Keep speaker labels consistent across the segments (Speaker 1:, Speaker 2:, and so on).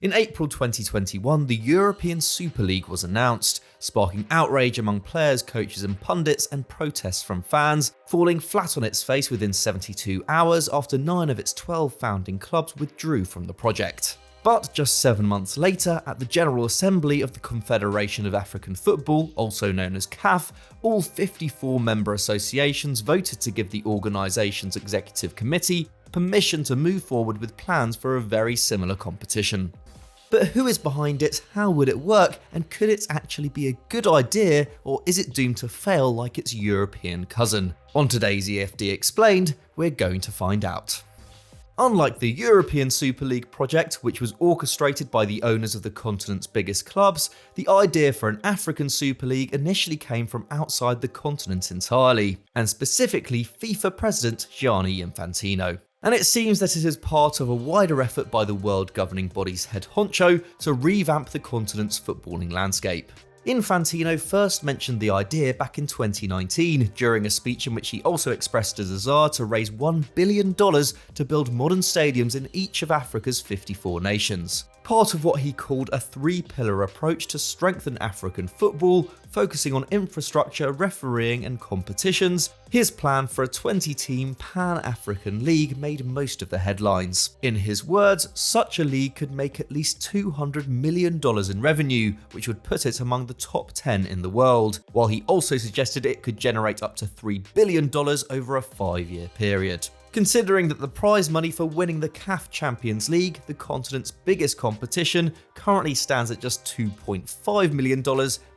Speaker 1: In April 2021, the European Super League was announced, sparking outrage among players, coaches and pundits and protests from fans, falling flat on its face within 72 hours after 9 of its 12 founding clubs withdrew from the project. But just 7 months later, at the General Assembly of the Confederation of African Football, also known as CAF, all 54 member associations voted to give the organisation's executive committee permission to move forward with plans for a very similar competition. But who is behind it, how would it work, and could it actually be a good idea, or is it doomed to fail like its European cousin? On today's EFD Explained, we're going to find out. Unlike the European Super League project, which was orchestrated by the owners of the continent's biggest clubs, the idea for an African Super League initially came from outside the continent entirely, and specifically FIFA President Gianni Infantino. And it seems that it is part of a wider effort by the world governing body's head honcho to revamp the continent's footballing landscape. Infantino first mentioned the idea back in 2019 during a speech in which he also expressed a desire to raise $1 billion to build modern stadiums in each of Africa's 54 nations. Part of what he called a 3-pillar approach to strengthen African football, focusing on infrastructure, refereeing and competitions. His plan for a 20-team Pan-African league made most of the headlines. In his words, such a league could make at least $200 million in revenue, which would put it among the top 10 in the world, while he also suggested it could generate up to $3 billion over a 5-year period. Considering that the prize money for winning the CAF Champions League, the continent's biggest competition, currently stands at just $2.5 million,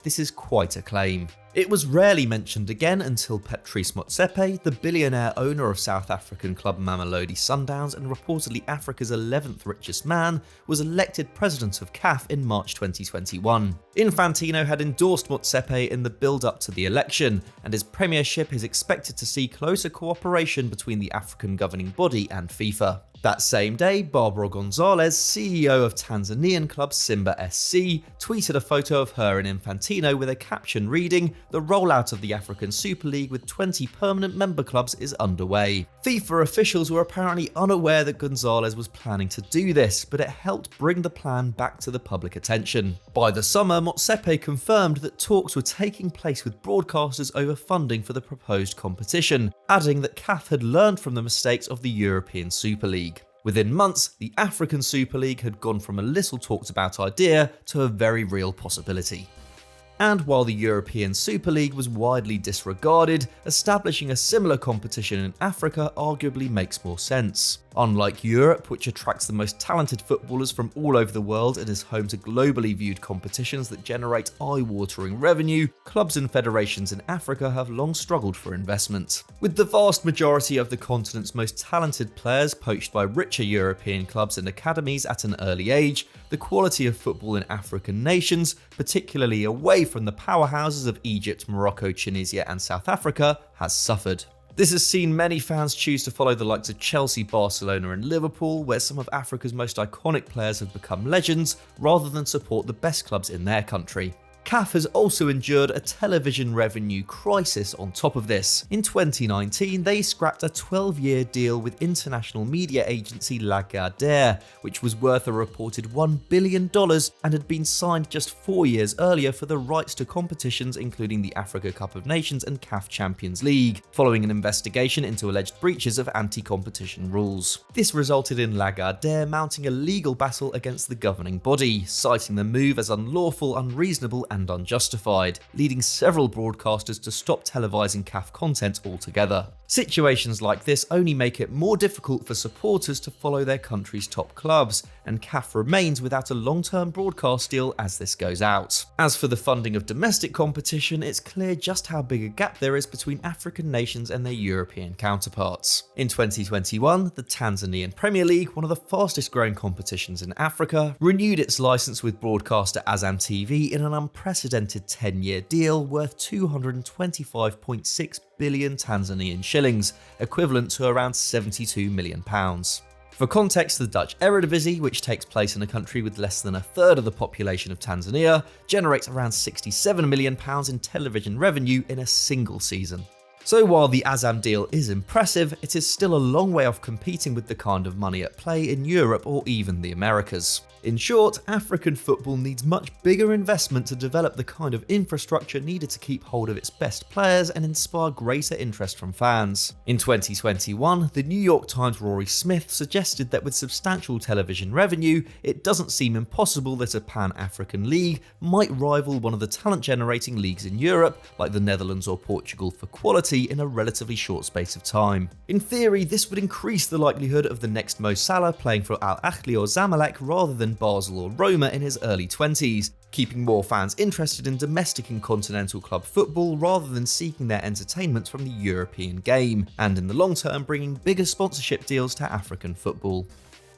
Speaker 1: this is quite a claim. It was rarely mentioned again until Patrice Motsepe, the billionaire owner of South African club Mamelodi Sundowns and reportedly Africa's 11th richest man, was elected president of CAF in March 2021. Infantino had endorsed Motsepe in the build-up to the election, and his premiership is expected to see closer cooperation between the African governing body and FIFA. That same day, Barbara Gonzalez, CEO of Tanzanian club Simba SC, tweeted a photo of her and Infantino with a caption reading, "The rollout of the African Super League with 20 permanent member clubs is underway." FIFA officials were apparently unaware that Gonzalez was planning to do this, but it helped bring the plan back to the public attention. By the summer, Motsepe confirmed that talks were taking place with broadcasters over funding for the proposed competition, adding that CAF had learned from the mistakes of the European Super League. Within months, the African Super League had gone from a little talked about idea to a very real possibility. And while the European Super League was widely disregarded, establishing a similar competition in Africa arguably makes more sense. Unlike Europe, which attracts the most talented footballers from all over the world and is home to globally viewed competitions that generate eye-watering revenue, clubs and federations in Africa have long struggled for investment. With the vast majority of the continent's most talented players poached by richer European clubs and academies at an early age, the quality of football in African nations, particularly away from the powerhouses of Egypt, Morocco, Tunisia and South Africa, has suffered. This has seen many fans choose to follow the likes of Chelsea, Barcelona and Liverpool, where some of Africa's most iconic players have become legends, rather than support the best clubs in their country. CAF has also endured a television revenue crisis on top of this. In 2019, they scrapped a 12-year deal with international media agency Lagardère, which was worth a reported $1 billion and had been signed just 4 years earlier for the rights to competitions including the Africa Cup of Nations and CAF Champions League, following an investigation into alleged breaches of anti-competition rules. This resulted in Lagardère mounting a legal battle against the governing body, citing the move as unlawful, unreasonable and unjustified, leading several broadcasters to stop televising CAF content altogether. Situations like this only make it more difficult for supporters to follow their country's top clubs, and CAF remains without a long-term broadcast deal as this goes out. As for the funding of domestic competition, it's clear just how big a gap there is between African nations and their European counterparts. In 2021, the Tanzanian Premier League, one of the fastest growing competitions in Africa, renewed its license with broadcaster Azam TV in an unprecedented 10-year deal worth 225.6 billion Tanzanian shillings, equivalent to around £72 million. For context, the Dutch Eredivisie, which takes place in a country with less than a third of the population of Tanzania, generates around £67 million in television revenue in a single season. So while the Azam deal is impressive, it is still a long way off competing with the kind of money at play in Europe or even the Americas. In short, African football needs much bigger investment to develop the kind of infrastructure needed to keep hold of its best players and inspire greater interest from fans. In 2021, the New York Times' Rory Smith suggested that with substantial television revenue, it doesn't seem impossible that a Pan-African league might rival one of the talent-generating leagues in Europe, like the Netherlands or Portugal, for quality in a relatively short space of time. In theory, this would increase the likelihood of the next Mo Salah playing for Al Ahly or Zamalek rather than Basel or Roma in his early 20s, keeping more fans interested in domestic and continental club football rather than seeking their entertainment from the European game, and in the long term bringing bigger sponsorship deals to African football.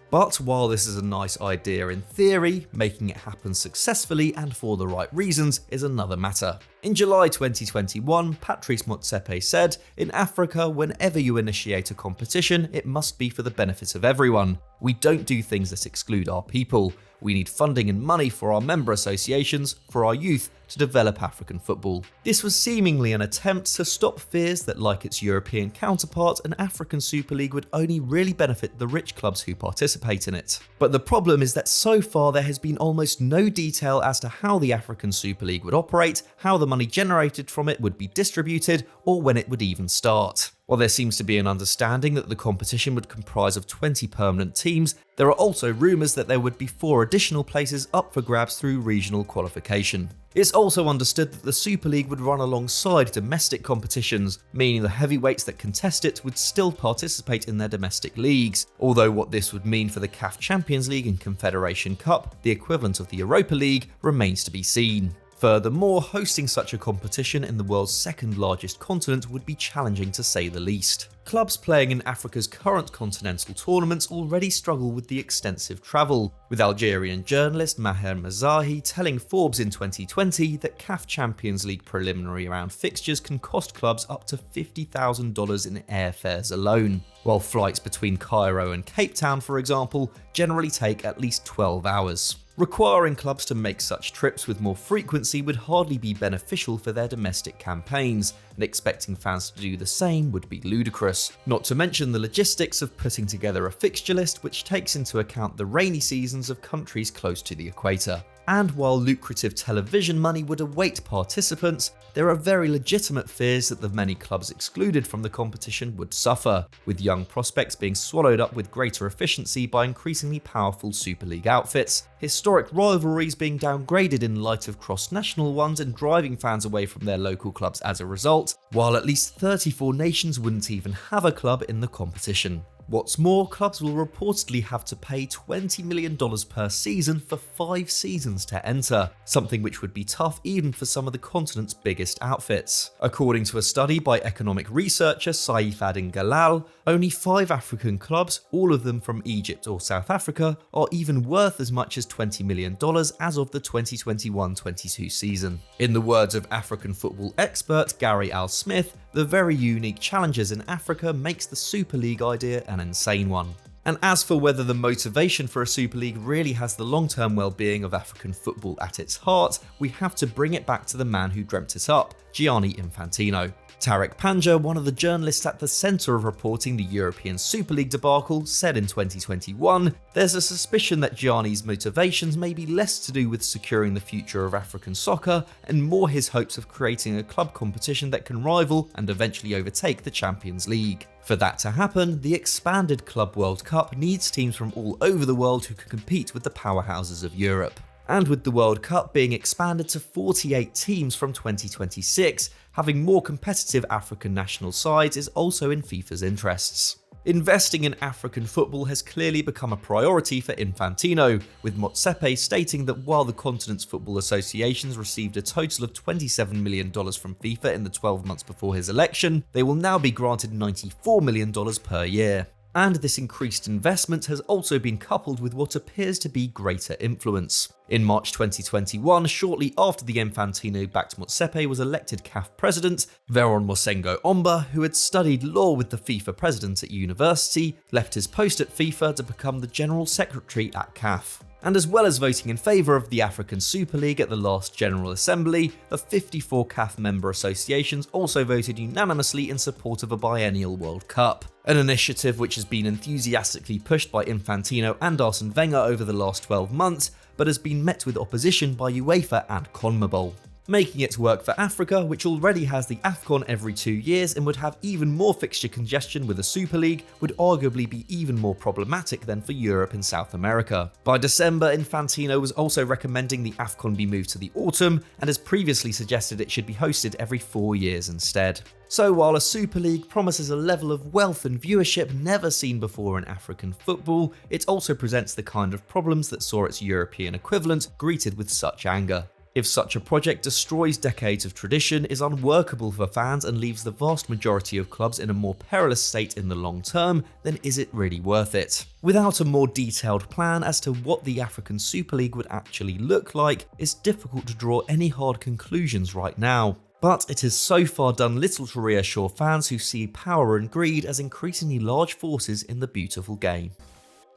Speaker 1: But while this is a nice idea in theory, making it happen successfully and for the right reasons is another matter. In July 2021, Patrice Motsepe said, "In Africa, whenever you initiate a competition, it must be for the benefit of everyone. We don't do things that exclude our people. We need funding and money for our member associations, for our youth, to develop African football." This was seemingly an attempt to stop fears that, like its European counterpart, an African Super League would only really benefit the rich clubs who participate in it. But the problem is that so far there has been almost no detail as to how the African Super League would operate, how the money generated from it would be distributed, or when it would even start. While there seems to be an understanding that the competition would comprise of 20 permanent teams, there are also rumours that there would be 4 additional places up for grabs through regional qualification. It's also understood that the Super League would run alongside domestic competitions, meaning the heavyweights that contest it would still participate in their domestic leagues, although what this would mean for the CAF Champions League and Confederation Cup, the equivalent of the Europa League, remains to be seen. Furthermore, hosting such a competition in the world's second largest continent would be challenging to say the least. Clubs playing in Africa's current continental tournaments already struggle with the extensive travel, with Algerian journalist Maher Mazahi telling Forbes in 2020 that CAF Champions League preliminary round fixtures can cost clubs up to $50,000 in airfares alone, while flights between Cairo and Cape Town, for example, generally take at least 12 hours. Requiring clubs to make such trips with more frequency would hardly be beneficial for their domestic campaigns, and expecting fans to do the same would be ludicrous. Not to mention the logistics of putting together a fixture list which takes into account the rainy seasons of countries close to the equator. And while lucrative television money would await participants, there are very legitimate fears that the many clubs excluded from the competition would suffer, with young prospects being swallowed up with greater efficiency by increasingly powerful Super League outfits, historic rivalries being downgraded in light of cross-national ones and driving fans away from their local clubs as a result, while at least 34 nations wouldn't even have a club in the competition. What's more, clubs will reportedly have to pay $20 million per season for 5 seasons to enter, something which would be tough even for some of the continent's biggest outfits. According to a study by economic researcher Saif Adin Galal, only 5 African clubs, all of them from Egypt or South Africa, are even worth as much as $20 million as of the 2021-22 season. In the words of African football expert Gary Al Smith, the very unique challenges in Africa makes the Super League idea an insane one. And as for whether the motivation for a Super League really has the long-term well-being of African football at its heart, we have to bring it back to the man who dreamt it up, Gianni Infantino. Tarek Panja, one of the journalists at the centre of reporting the European Super League debacle, said in 2021, "There's a suspicion that Gianni's motivations may be less to do with securing the future of African soccer and more his hopes of creating a club competition that can rival and eventually overtake the Champions League. For that to happen, the expanded Club World Cup needs teams from all over the world who can compete with the powerhouses of Europe." And with the World Cup being expanded to 48 teams from 2026, having more competitive African national sides is also in FIFA's interests. Investing in African football has clearly become a priority for Infantino, with Motsepe stating that while the continent's football associations received a total of $27 million from FIFA in the 12 months before his election, they will now be granted $94 million per year. And this increased investment has also been coupled with what appears to be greater influence. In March 2021, shortly after the Infantino-backed Motsepe was elected CAF president, Veron Mosengo Omba, who had studied law with the FIFA president at university, left his post at FIFA to become the general secretary at CAF. And as well as voting in favour of the African Super League at the last General Assembly, the 54 CAF member associations also voted unanimously in support of a biennial World Cup, an initiative which has been enthusiastically pushed by Infantino and Arsene Wenger over the last 12 months, but has been met with opposition by UEFA and CONMEBOL. Making it work for Africa, which already has the AFCON every 2 years and would have even more fixture congestion with a Super League, would arguably be even more problematic than for Europe and South America. By December, Infantino was also recommending the AFCON be moved to the autumn, and has previously suggested it should be hosted every 4 years instead. So while a Super League promises a level of wealth and viewership never seen before in African football, it also presents the kind of problems that saw its European equivalent greeted with such anger. If such a project destroys decades of tradition, is unworkable for fans and leaves the vast majority of clubs in a more perilous state in the long term, then is it really worth it? Without a more detailed plan as to what the African Super League would actually look like, it's difficult to draw any hard conclusions right now. But it has so far done little to reassure fans who see power and greed as increasingly large forces in the beautiful game.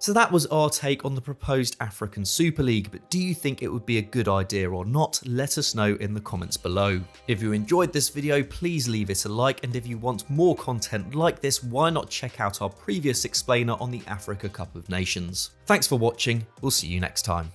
Speaker 1: So that was our take on the proposed African Super League, but do you think it would be a good idea or not? Let us know in the comments below. If you enjoyed this video, please leave it a like, and if you want more content like this, why not check out our previous explainer on the Africa Cup of Nations. Thanks for watching, we'll see you next time.